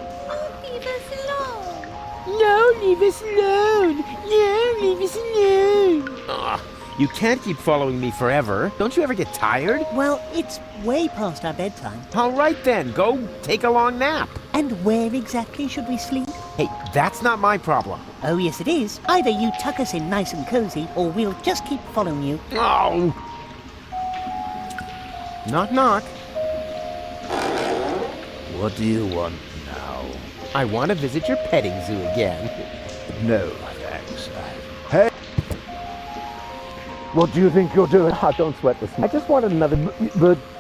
Speaker 12: Leave us alone.
Speaker 1: No, leave us alone. No, leave us alone. Ugh, you can't keep following me forever. Don't you ever get tired?
Speaker 16: Well, it's way past our bedtime.
Speaker 1: All right then, go take a long nap.
Speaker 16: And where exactly should we sleep?
Speaker 1: Hey, that's not my problem.
Speaker 16: Oh, yes, it is. Either you tuck us in nice and cozy, or we'll just keep following you.
Speaker 1: Oh! Knock, knock.
Speaker 11: What do you want now?
Speaker 1: I want to visit your petting zoo again.
Speaker 11: No, thanks. Hey! What do you think you're doing?
Speaker 1: Oh, don't sweat this. I just want another...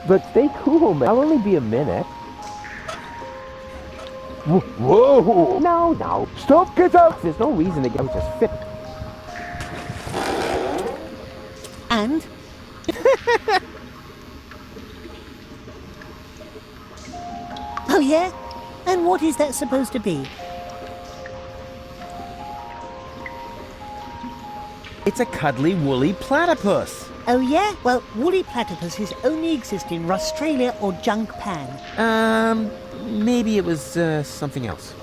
Speaker 1: But stay cool, man. I'll only be a minute.
Speaker 11: Whoa!
Speaker 1: No.
Speaker 11: Stop, get up!
Speaker 1: There's no reason to get just fit.
Speaker 16: And? Oh, yeah? And what is that supposed to be?
Speaker 1: It's a cuddly, woolly platypus.
Speaker 16: Oh, yeah? Well, woolly platypuses only exist in Australia or Japan.
Speaker 1: Maybe it was, something else.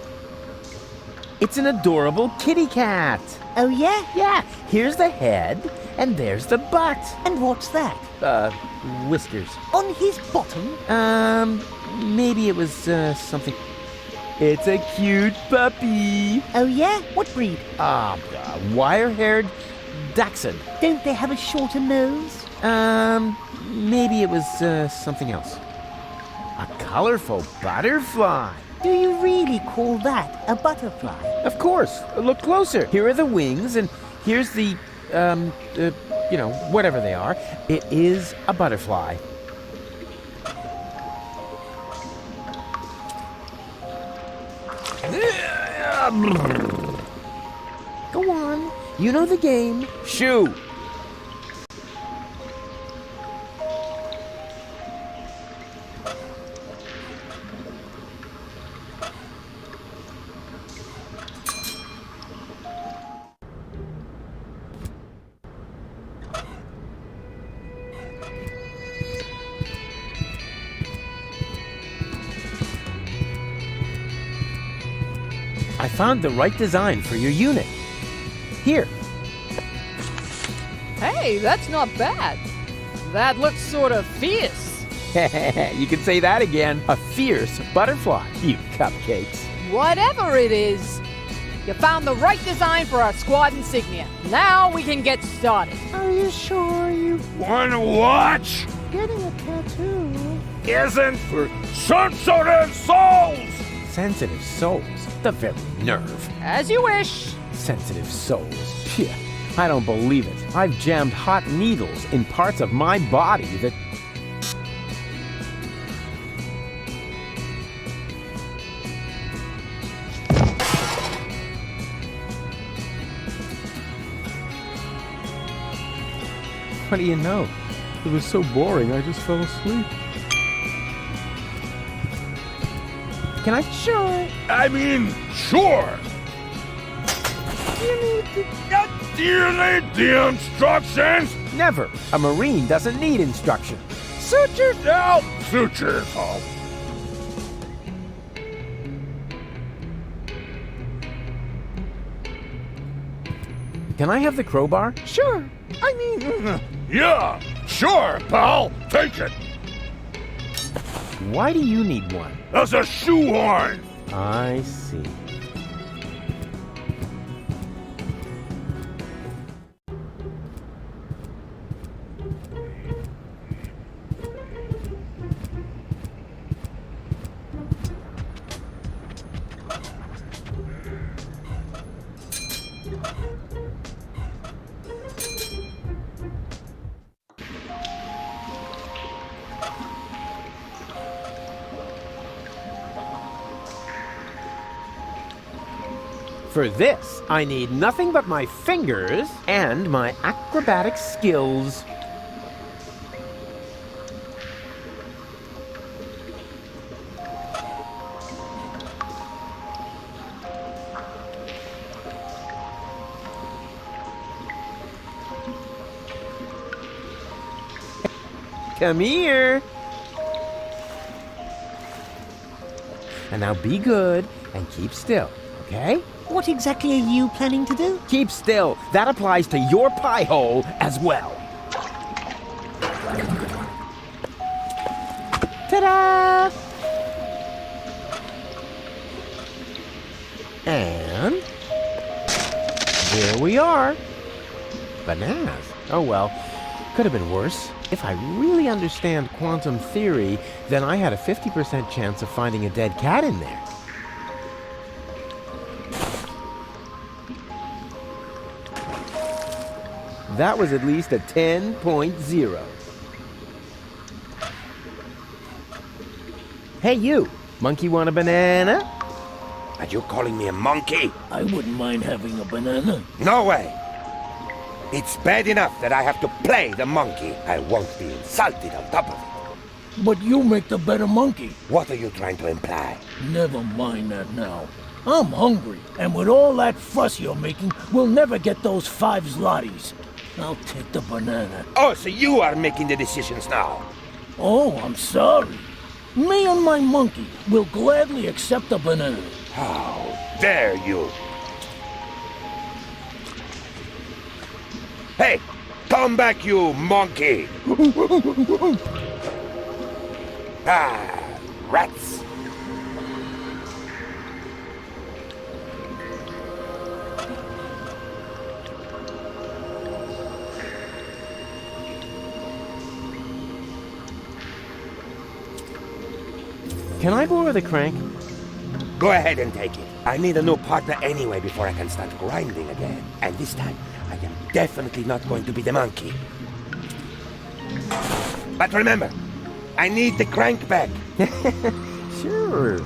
Speaker 1: It's an adorable kitty cat.
Speaker 16: Oh, yeah?
Speaker 1: Yeah, here's the head, and there's the butt.
Speaker 16: And what's that?
Speaker 1: Whiskers.
Speaker 16: On his bottom?
Speaker 1: Maybe it was, something... It's a cute puppy.
Speaker 16: Oh, yeah? What breed?
Speaker 1: Wire-haired dachshund.
Speaker 16: Don't they have a shorter nose?
Speaker 1: Maybe it was, something else. A colorful butterfly.
Speaker 16: Do you really call that a butterfly?
Speaker 1: Of course. Look closer. Here are the wings, and here's the, whatever they are. It is a butterfly. Go on. You know the game. Shoo! I found the right design for your unit. Here.
Speaker 15: Hey, that's not bad. That looks sort of fierce.
Speaker 1: You can say that again. A fierce butterfly, you cupcakes.
Speaker 15: Whatever it is, you found the right design for our squad insignia. Now we can get started.
Speaker 8: Are you sure you...
Speaker 3: Wanna watch?
Speaker 8: Getting a tattoo...
Speaker 3: Isn't for sensitive souls!
Speaker 1: Sensitive souls? The very nerve.
Speaker 15: As you wish.
Speaker 1: Sensitive souls. Phew, I don't believe it. I've jammed hot needles in parts of my body that... What do you know? It was so boring, I just fell asleep. Can I? Sure.
Speaker 3: I mean, sure. Do you need the instructions?
Speaker 1: Never. A Marine doesn't need instructions.
Speaker 3: Suit yourself. Suit yourself.
Speaker 1: Can I have the crowbar?
Speaker 3: Sure. I mean, yeah, sure, pal. Take it.
Speaker 1: Why do you need one?
Speaker 3: As a shoehorn.
Speaker 1: I see. For this, I need nothing but my fingers and my acrobatic skills. Come here. And now be good and keep still, okay?
Speaker 16: What exactly are you planning to do?
Speaker 1: Keep still. That applies to your pie hole as well. Ta-da! And there we are. Bananas. Oh well, could have been worse. If I really understand quantum theory, then I had a 50% chance of finding a dead cat in there. That was at least a 10.0. Hey you, monkey want a banana?
Speaker 10: Are you calling me a monkey?
Speaker 11: I wouldn't mind having a banana.
Speaker 10: No way! It's bad enough that I have to play the monkey. I won't be insulted on top of it.
Speaker 11: But you make the better monkey.
Speaker 10: What are you trying to imply?
Speaker 11: Never mind that now. I'm hungry, and with all that fuss you're making, we'll never get those 5 zlotys. I'll take the banana.
Speaker 10: Oh, so you are making the decisions now?
Speaker 11: Oh, I'm sorry. Me and my monkey will gladly accept the banana.
Speaker 10: How dare you! Hey, come back, you monkey! Ah, rats!
Speaker 1: Can I borrow the crank?
Speaker 10: Go ahead and take it. I need a new partner anyway before I can start grinding again. And this time, I am definitely not going to be the monkey. But remember, I need the crank back.
Speaker 1: Sure.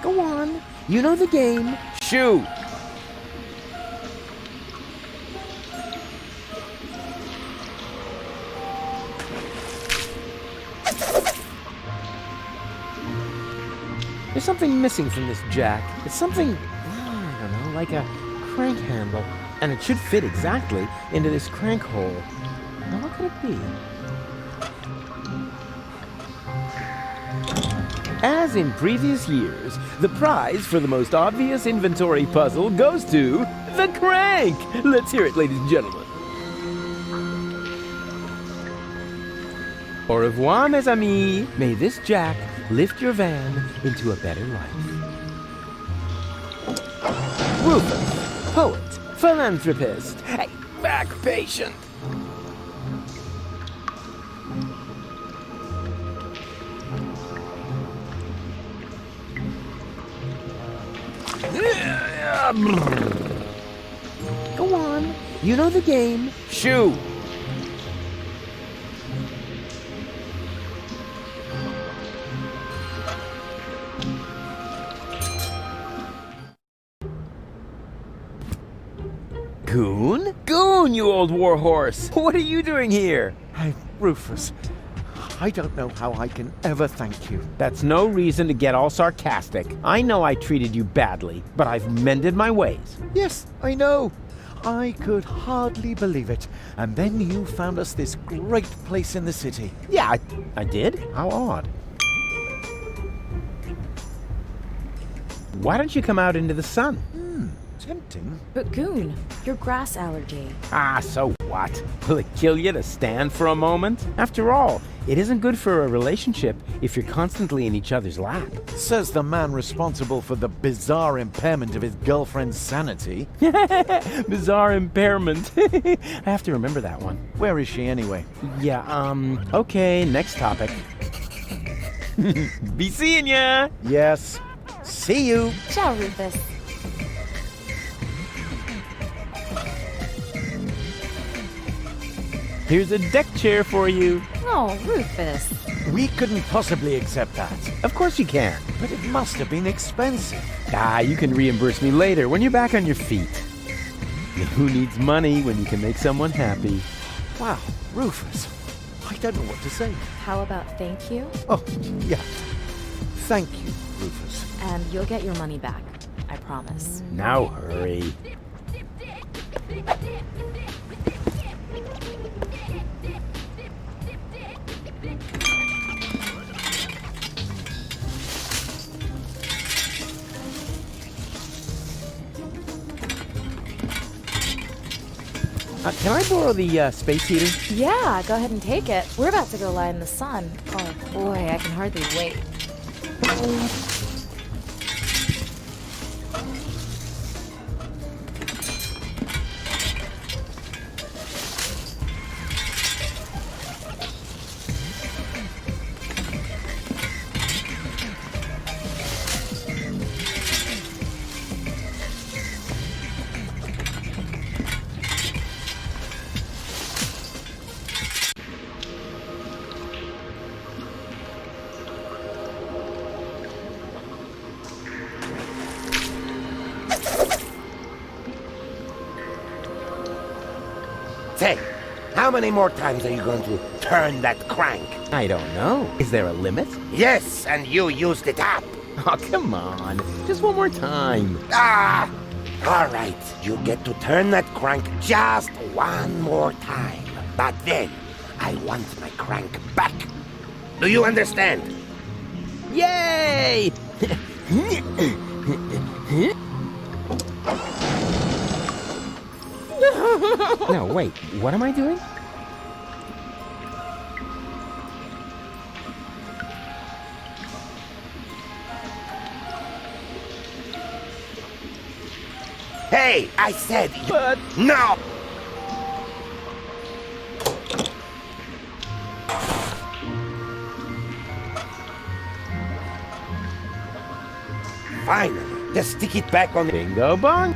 Speaker 1: Go on. You know the game.
Speaker 10: Shoo!
Speaker 1: There's something missing from this jack. It's something, I don't know, like a crank handle. And it should fit exactly into this crank hole. Now what could it be? As in previous years, the prize for the most obvious inventory puzzle goes to the crank! Let's hear it, ladies and gentlemen. Au revoir, mes amis. May this jack lift your van into a better life. Rufus, poet, philanthropist, hey, back patient. Go on, you know the game.
Speaker 10: Shoo!
Speaker 1: Goon? Goon, you old warhorse! What are you doing here?
Speaker 17: Hey, Rufus, I don't know how I can ever thank you.
Speaker 1: That's no reason to get all sarcastic. I know I treated you badly, but I've mended my ways.
Speaker 17: Yes, I know. I could hardly believe it. And then you found us this great place in the city.
Speaker 1: Yeah, I did? How odd. Why don't you come out into the sun?
Speaker 17: Tempting.
Speaker 12: But Goon, your grass allergy.
Speaker 1: Ah, so what? Will it kill you to stand for a moment? After all, it isn't good for a relationship if you're constantly in each other's lap.
Speaker 17: Says the man responsible for the bizarre impairment of his girlfriend's sanity.
Speaker 1: Bizarre impairment. I have to remember that one.
Speaker 17: Where is she anyway?
Speaker 1: Yeah, okay, next topic. Be seeing ya!
Speaker 17: Yes. See you.
Speaker 12: Ciao, Rufus.
Speaker 1: Here's a deck chair for you.
Speaker 12: Oh, Rufus.
Speaker 17: We couldn't possibly accept that.
Speaker 1: Of course you can.
Speaker 17: But it must have been expensive.
Speaker 1: Ah, you can reimburse me later when you're back on your feet. Who needs money when you can make someone happy?
Speaker 17: Wow, Rufus. I don't know what to say.
Speaker 12: How about thank you?
Speaker 17: Oh, yeah. Thank you
Speaker 1: Rufus.
Speaker 12: And you'll get your money back. I promise.
Speaker 1: Now hurry. Can I borrow the space heater?
Speaker 12: Yeah, go ahead and take it. We're about to go lie in the sun. Oh boy, I can hardly wait.
Speaker 10: Say, how many more times are you going to turn that crank?
Speaker 1: I don't know. Is there a limit?
Speaker 10: Yes, and you used it up.
Speaker 1: Oh, come on. Just one more time.
Speaker 10: Ah! All right, you get to turn that crank just one more time. But then, I want my crank back. Do you understand?
Speaker 1: Yay! No, wait. What am I doing?
Speaker 10: Hey, I said...
Speaker 1: But...
Speaker 10: No! Finally, just stick it back on the...
Speaker 1: Bingo bong!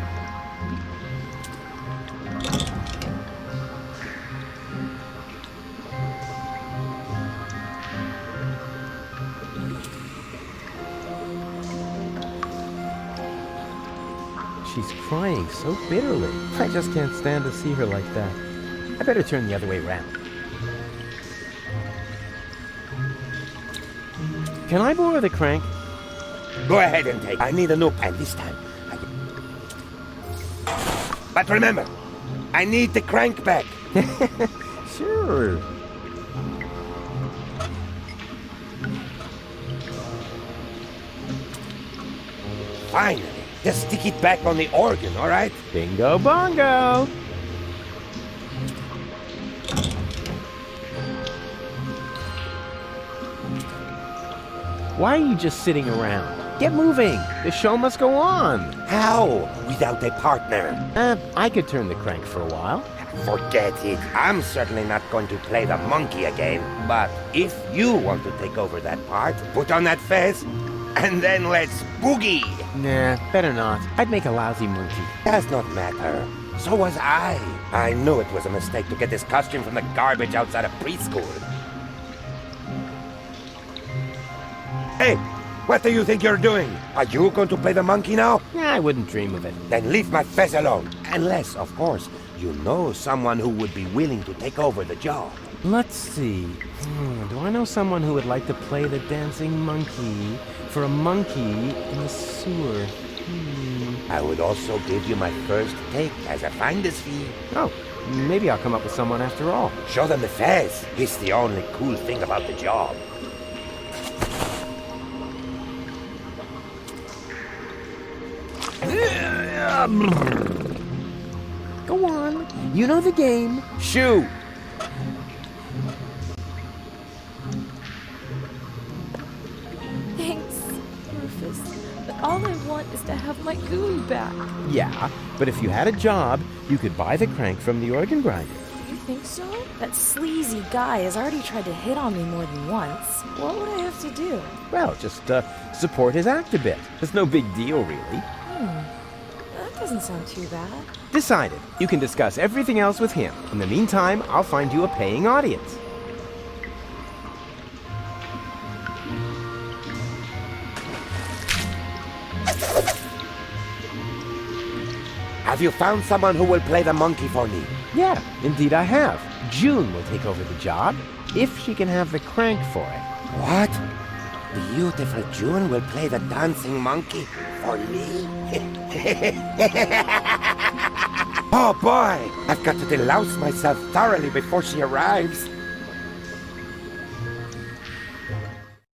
Speaker 1: She's crying so bitterly. I just can't stand to see her like that. I better turn the other way around. Can I borrow the crank?
Speaker 10: Go ahead and take. I need a new pen this time. But remember, I need the crank back.
Speaker 1: Sure.
Speaker 10: Finally, just stick it back on the organ, all right?
Speaker 1: Bingo bongo! Why are you just sitting around? Get moving! The show must go on!
Speaker 10: How? Without a partner?
Speaker 1: I could turn the crank for a while.
Speaker 10: Forget it. I'm certainly not going to play the monkey again. But if you want to take over that part, put on that fez, and then let's boogie!
Speaker 1: Nah, better not. I'd make a lousy monkey.
Speaker 10: Does not matter. So was I. I knew it was a mistake to get this costume from the garbage outside of preschool. Hey, what do you think you're doing? Are you going to play the monkey now?
Speaker 1: Yeah, I wouldn't dream of it.
Speaker 10: Then leave my fez alone. Unless, of course, you know someone who would be willing to take over the job.
Speaker 1: Let's see. Do I know someone who would like to play the dancing monkey for a monkey in the sewer?
Speaker 10: I would also give you my first take as a finder's fee.
Speaker 1: Oh, maybe I'll come up with someone after all.
Speaker 10: Show them the fez. It's the only cool thing about the job.
Speaker 1: Go on. You know the game.
Speaker 10: Shoot!
Speaker 12: Thanks, Rufus. But all I want is to have my goon back.
Speaker 1: Yeah, but if you had a job, you could buy the crank from the organ grinder.
Speaker 12: You think so? That sleazy guy has already tried to hit on me more than once. What would I have to do?
Speaker 1: Well, just support his act a bit. It's no big deal, really.
Speaker 12: That doesn't sound too bad.
Speaker 1: Decided. You can discuss everything else with him. In the meantime, I'll find you a paying audience.
Speaker 10: Have you found someone who will play the monkey for me?
Speaker 1: Yeah, indeed I have. June will take over the job, if she can have the crank for it.
Speaker 10: What? beautiful June will play the dancing monkey for me? Oh boy, I've got to delouse myself thoroughly before she arrives.